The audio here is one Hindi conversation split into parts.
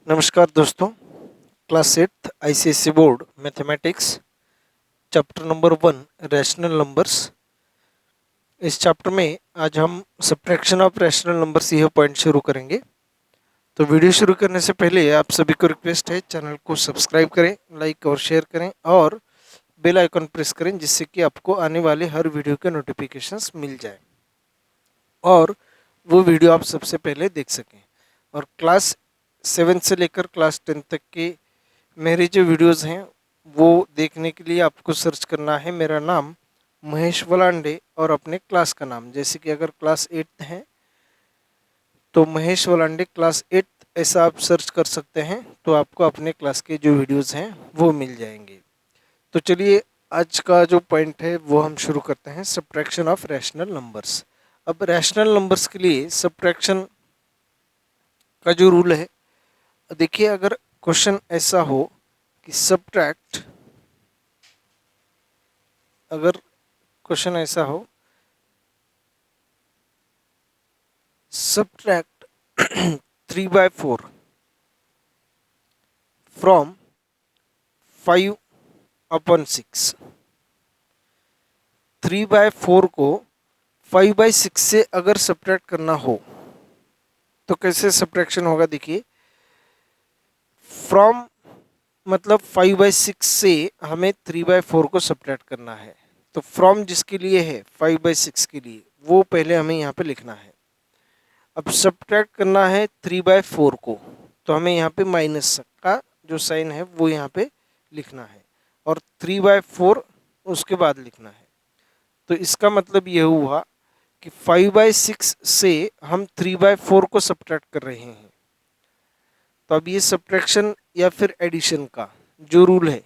नमस्कार दोस्तों। Class 8th ICSE board mathematics chapter number 1 rational numbers. इस चैप्टर में आज हम सब्ट्रैक्शन ऑफ रैशनल नंबर्स यह पॉइंट शुरू करेंगे। तो वीडियो शुरू करने से पहले आप सभी को रिक्वेस्ट है, चैनल को सब्सक्राइब करें, लाइक और शेयर करें और बेल आइकन प्रेस करें, जिससे कि आपको आने वाले हर वीडियो के नोटिफिकेशंस मिल जाए और वो वीडियो आप सबसे पहले देख सकें। और क्लास 7 से लेकर क्लास 10 तक के मेरे जो वीडियोस हैं वो देखने के लिए आपको सर्च करना है मेरा नाम महेश वलांडे और अपने क्लास का नाम। जैसे कि अगर क्लास 8 है तो महेश वलांडे क्लास 8 ऐसा आप सर्च कर सकते हैं, तो आपको अपने क्लास के जो वीडियोस हैं वो मिल जाएंगे। तो चलिए आज का जो पॉइंट है वो हम शुरू करते हैं, सब्ट्रैक्शन ऑफ रैशनल नंबर्स। अब रैशनल नंबर्स के लिए सब्ट्रैक्शन का जो रूल है, देखिए अगर क्वेश्चन ऐसा हो कि सब्ट्रैक्ट, अगर क्वेश्चन ऐसा हो सब्ट्रैक्ट 3/4 फ्रॉम 5/6, 3/4 को 5/6 से अगर सब्ट्रैक्ट करना हो तो कैसे सब्ट्रैक्शन होगा। देखिए फ्रॉम मतलब 5/6 से हमें 3/4 को सब्ट्रैक्ट करना है, तो फ्रॉम जिसके लिए है 5/6 के लिए वो पहले हमें यहाँ पे लिखना है। अब सब्ट्रैक्ट करना है 3/4 को, तो हमें यहाँ पे माइनस का जो साइन है वो यहाँ पे लिखना है और 3/4 उसके बाद लिखना है। तो इसका मतलब ये हुआ कि 5/6 से हम 3/4 को सब्ट्रैक्ट कर रहे हैं। तो अब ये सब्ट्रैक्शन या फिर एडिशन का जो रूल है,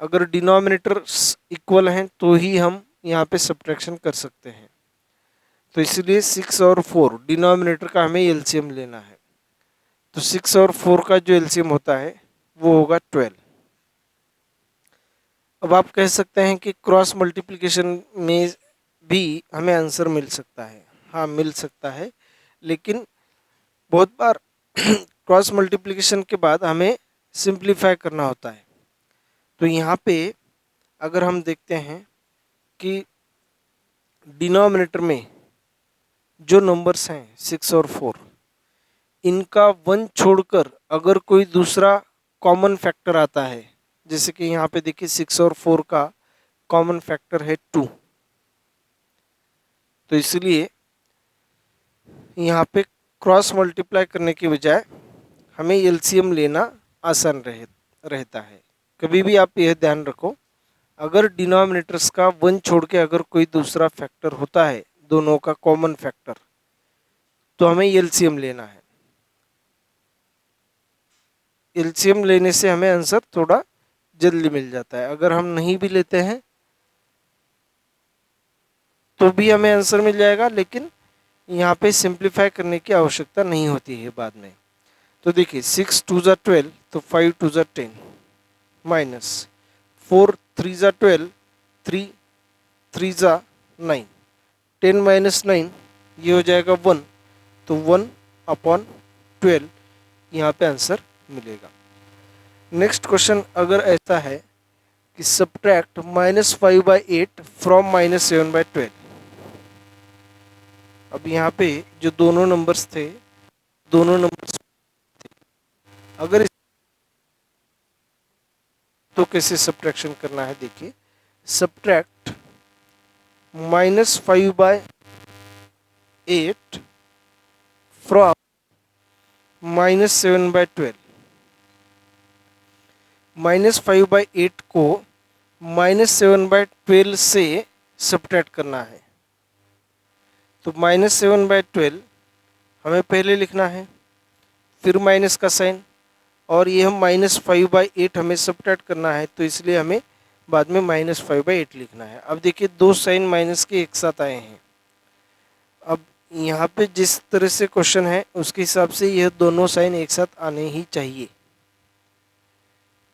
अगर डिनोमिनेटर इक्वल हैं तो ही हम यहाँ पे सब्ट्रैक्शन कर सकते हैं। तो इसलिए 6 और 4 डिनोमिनेटर का हमें एलसीएम लेना है। तो 6 और 4 का जो एलसीएम होता है वो होगा 12। अब आप कह सकते हैं कि क्रॉस मल्टीप्लिकेशन में भी हमें आंसर मिल सकता है। हाँ मिल सकता है, लेकिन बहुत बार क्रॉस मल्टीप्लिकेशन के बाद हमें सिंप्लीफाई करना होता है। तो यहाँ पे अगर हम देखते हैं कि डिनोमिनेटर में जो नंबर्स हैं 6 और 4, इनका 1 छोड़कर अगर कोई दूसरा कॉमन फैक्टर आता है, जैसे कि यहाँ पे देखिए 6 और 4 का कॉमन फैक्टर है 2, तो इसलिए यहाँ पे क्रॉस मल्टीप्लाई करने की बजाय हमें एलसीएम लेना आसान रहता है। कभी भी आप यह ध्यान रखो, अगर डिनोमिनेटर्स का 1 छोड़ के अगर कोई दूसरा फैक्टर होता है, दोनों का कॉमन फैक्टर, तो हमें एलसीएम लेना है। एलसीएम लेने से हमें आंसर थोड़ा जल्दी मिल जाता है। अगर हम नहीं भी लेते हैं तो भी हमें आंसर मिल जाएगा, लेकिन यहाँ पे सिंप्लीफाई करने की आवश्यकता नहीं होती है बाद में। तो देखिए 6 2 ज़ा 12, तो 5 2 ज़ा 10 माइनस 4 3 ज़ा 12, 3 3 ज़ा 9, 10 माइनस 9 ये हो जाएगा 1, तो 1/12 यहाँ पे आंसर मिलेगा। नेक्स्ट क्वेश्चन अगर ऐसा है कि सब्ट्रैक्ट -5/8 फ्रॉम -7/12। अब यहाँ पे जो दोनों नंबर्स थे, दोनों नंबर्स अगर तो कैसे सब्ट्रैक्शन करना है, देखिए सब्ट्रैक्ट -5/8 फ्रॉम -7/12। -5/8 को -7/12 से सब्ट्रैक्ट करना है। तो -7/12 हमें पहले लिखना है, फिर माइनस का साइन, और ये हम -5/8 हमें सब्ट्रैक्ट करना है, तो इसलिए हमें बाद में -5/8 लिखना है। अब देखिए दो साइन माइनस के एक साथ आए हैं। अब यहाँ पे जिस तरह से क्वेश्चन है उसके हिसाब से यह दोनों साइन एक साथ आने ही चाहिए,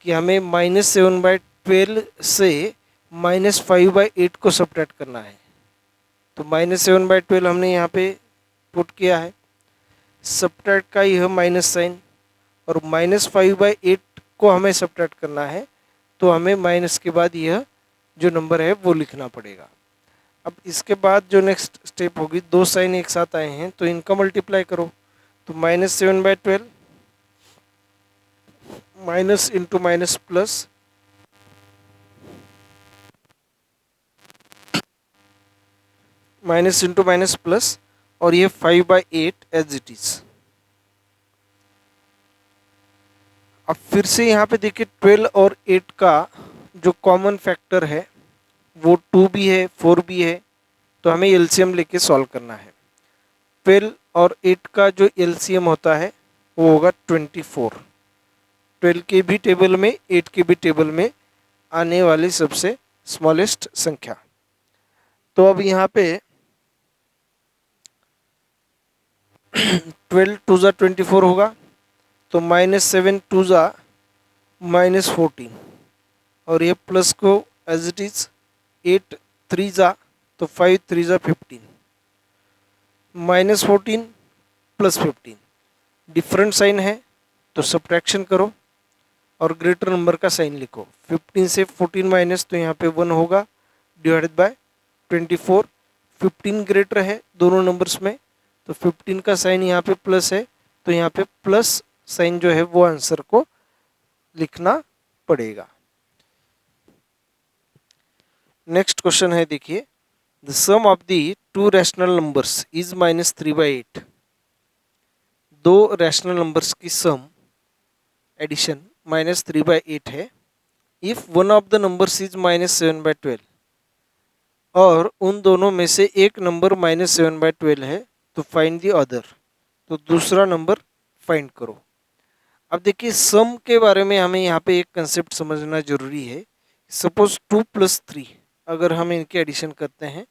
कि हमें -7/12 से -5/8 को सब्ट्रैक्ट करना है। तो -7/12 हमने यहाँ पे पुट किया है, सब्ट्रैक्ट का यह माइनस साइन और -5/8 को हमें सब्ट्रैक्ट करना है, तो हमें माइनस के बाद यह जो नंबर है वो लिखना पड़ेगा। अब इसके बाद जो नेक्स्ट स्टेप होगी, दो साइन एक साथ आए हैं तो इनका मल्टीप्लाई करो, तो -7/12 minus into minus plus, minus into minus plus, और ये 5/8 एज इट इज। अब फिर से यहाँ पे देखिए 12 और 8 का जो कॉमन फैक्टर है वो 2 भी है 4 भी है, तो हमें एलसीएम लेके सॉल्व करना है। 12 और 8 का जो एलसीएम होता है वो होगा 24। 12 के भी टेबल में 8 के भी टेबल में आने वाली सबसे स्मॉलेस्ट संख्या। तो अब यहाँ पे 12 2 ज़ा 24 होगा, तो -7 2 ज़ा -14, और ये प्लस को एज इट इज 8 3 ज़ा, तो 5 3 ज़ा 15, -14 प्लस 15, डिफरेंट साइन है तो सब्ट्रैक्शन करो और ग्रेटर नंबर का साइन लिखो। 15 से 14 माइनस, तो यहाँ पे 1 होगा, डिवाइडेड बाय 24। 15 ग्रेटर है दोनों नंबर्स में, तो 15 का साइन यहाँ पे प्लस है, तो यहाँ पे प्लस साइन जो है वो आंसर को लिखना पड़ेगा। नेक्स्ट क्वेश्चन है, देखिए, the sum of the two rational numbers is -3/8। दो रैशनल नंबर्स की सम एडिशन -3/8 है। If one of the numbers is -7/12, और उन दोनों में से एक नंबर -7/12 है, तो फाइंड द अदर, तो दूसरा नंबर फाइंड करो। अब देखिए सम के बारे में हमें यहाँ पे एक कंसेप्ट समझना जरूरी है। सपोज 2 + 3 अगर हम इनके एडिशन करते हैं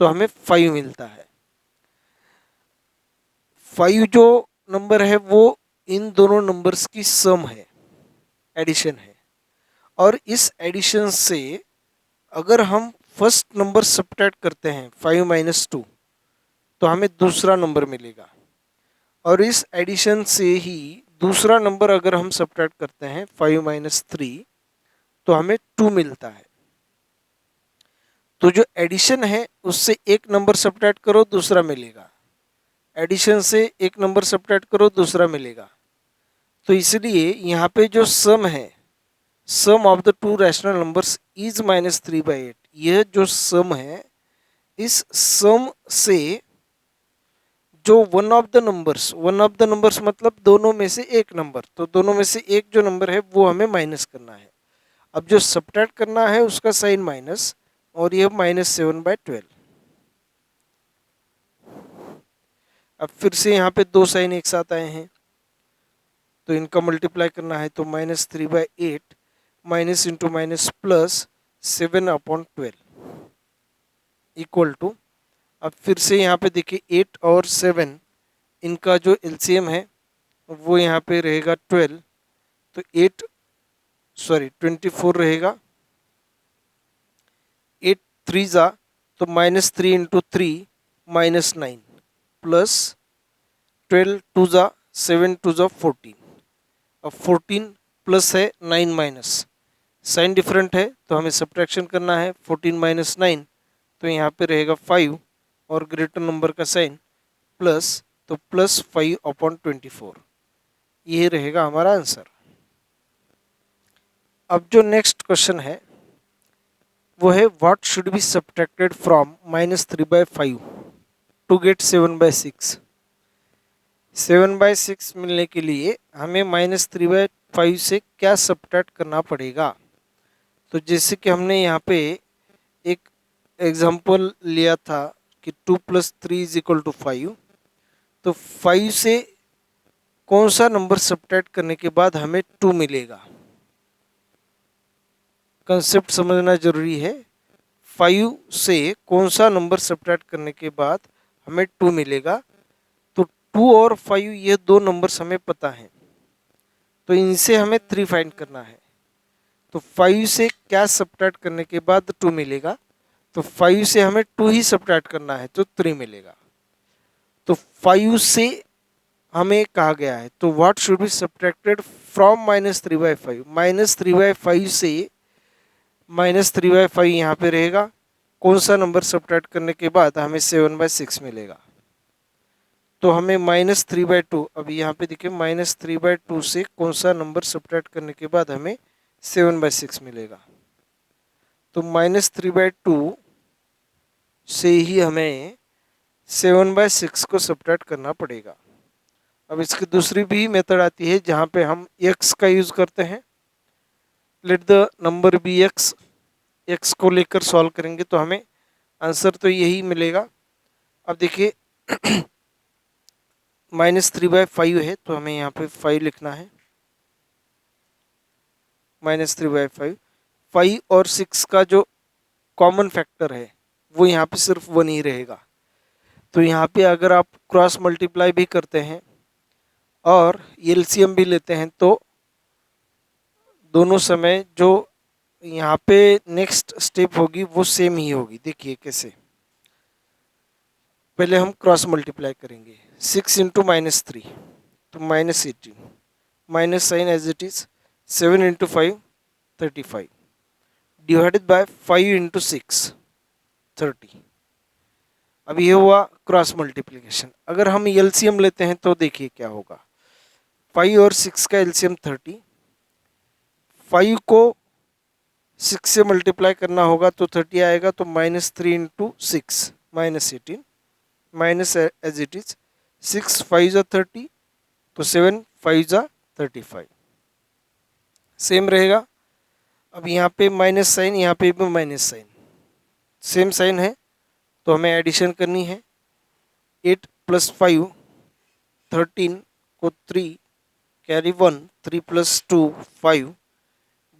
तो हमें 5 मिलता है। 5 जो नंबर है वो इन दोनों नंबर्स की सम है, एडिशन है, और इस एडिशन से अगर हम फर्स्ट नंबर सब्ट्रैक्ट करते हैं 5 - 2, तो हमें दूसरा नंबर मिलेगा, और इस एडिशन से ही दूसरा नंबर अगर हम सब्ट्रैक्ट करते हैं 5 - 3, तो हमें 2 मिलता है। तो जो एडिशन है उससे एक नंबर सब्ट्रैक्ट करो, दूसरा मिलेगा, एडिशन से एक नंबर सब्ट्रैक्ट करो, दूसरा मिलेगा। तो इसलिए यहाँ पे जो सम है, sum of the two rational numbers is -3/8, यह जो सम है, इस सम से जो वन ऑफ द नंबर्स मतलब दोनों में से एक नंबर, तो दोनों में से एक जो नंबर है वो हमें माइनस करना है। अब जो सब्ट्रैक्ट करना है उसका साइन माइनस, और यह -7/12। अब फिर से यहाँ पे दो साइन एक साथ आए हैं तो इनका मल्टीप्लाई करना है, तो -3/8 minus into minus plus 7/12 equal to, अब फिर से यहाँ पे देखिए 8 और 7 इनका जो एलसीएम है वो यहाँ पे रहेगा 12, तो 24 रहेगा। 8 3 ज़ा, तो -3 × 3 -9 प्लस 12 2 ज़ा 7 2 ज़ा 14। अब 14 प्लस है 9 माइनस, साइन डिफरेंट है तो हमें सब्ट्रैक्शन करना है। 14 - 9, तो यहाँ पे रहेगा 5, और ग्रेटर नंबर का साइन प्लस, तो +5/24, ये रहेगा हमारा आंसर। अब जो नेक्स्ट क्वेश्चन है वो है, what should be subtracted from -3/5 to get 7/6। 7/6 मिलने के लिए हमें -3/5 से क्या सब्ट्रैक्ट करना पड़ेगा। तो जैसे कि हमने यहाँ पे एक एग्जांपल लिया था कि 2 + 3 = 5, तो 5 से कौन सा नंबर सब्ट्रैक्ट करने के बाद हमें 2 मिलेगा, कंसेप्ट समझना जरूरी है। 5 से कौन सा नंबर सब्ट्रैक्ट करने के बाद हमें 2 मिलेगा, तो 2 और 5 ये दो नंबर्स हमें पता हैं, तो इनसे हमें 3 फाइंड करना है। तो 5 से क्या सब्ट्रैक्ट करने के बाद 2 मिलेगा, तो 5 से हमें 2 ही सब्ट्रैक्ट करना है तो 3 मिलेगा। तो 5 से हमें कहा गया है, तो what should be subtracted from -3/5। -3/5 से -3/5 यहाँ पे रहेगा। कौन सा नंबर सब्ट्रैक्ट करने के बाद हमें 7/6 मिलेगा? तो हमें -3/2, अभी यहाँ पे देखिए -3/2 से कौन सा नंबर सब्ट्रैक्ट करने के बाद हमें 7/6 मिलेगा? तो -3/2 से ही हमें 7/6 को सब्ट्रैक्ट करना पड़ेगा। अब इसकी दूसरी भी मेथड आती है जहाँ पे हम x का यूज़ करते हैं। Let the number be x को लेकर सॉल्व करेंगे तो हमें आंसर तो यही मिलेगा। अब देखिए -3/5 है तो हमें यहाँ पे 5 लिखना है। -3/5, 5 और 6 का जो कॉमन फैक्टर है वो यहाँ पे सिर्फ 1 ही रहेगा। तो यहाँ पे अगर आप क्रॉस मल्टीप्लाई भी करते हैं और एलसीएम भी लेते हैं तो दोनों समय जो यहाँ पे नेक्स्ट स्टेप होगी वो सेम ही होगी। देखिए कैसे, पहले हम क्रॉस मल्टीप्लाई करेंगे। 6 इंटू -3 तो -18, minus sign as it is. 7 into 5 35, divided by 5 into 6 30। अब ये हुआ क्रॉस मल्टीप्लिकेशन। अगर हम एलसीएम लेते हैं तो देखिए क्या होगा। 5 और 6 का एलसीएम 30, 5 को 6 से मल्टीप्लाई करना होगा तो 30 आएगा, तो -3 into 6 -18, minus as it is. 6 5 जा 30 तो 7 5 जा 35, सेम रहेगा। अब यहाँ पे माइनस साइन, यहाँ पे भी माइनस साइन, सेम साइन है तो हमें एडिशन करनी है। 8 + 5 13 को 3 कैरी 1, 3 + 2 5,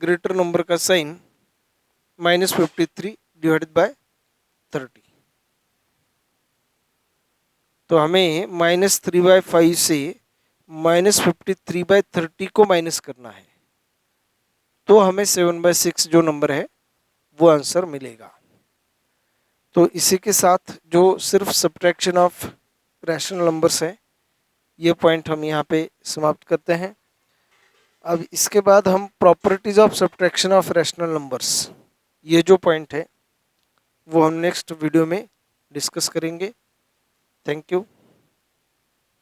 ग्रेटर नंबर का साइन -53 डिवाइडेड बाय 30। तो हमें -3/5 से -53/30 को माइनस करना है, तो हमें 7/6 जो नंबर है वो आंसर मिलेगा। तो इसी के साथ जो सिर्फ सब्ट्रैक्शन ऑफ रैशनल नंबर्स है ये पॉइंट हम यहाँ पे समाप्त करते हैं। अब इसके बाद हम properties of subtraction of rational numbers, ये जो पॉइंट है वो हम नेक्स्ट वीडियो में डिस्कस करेंगे। Thank you.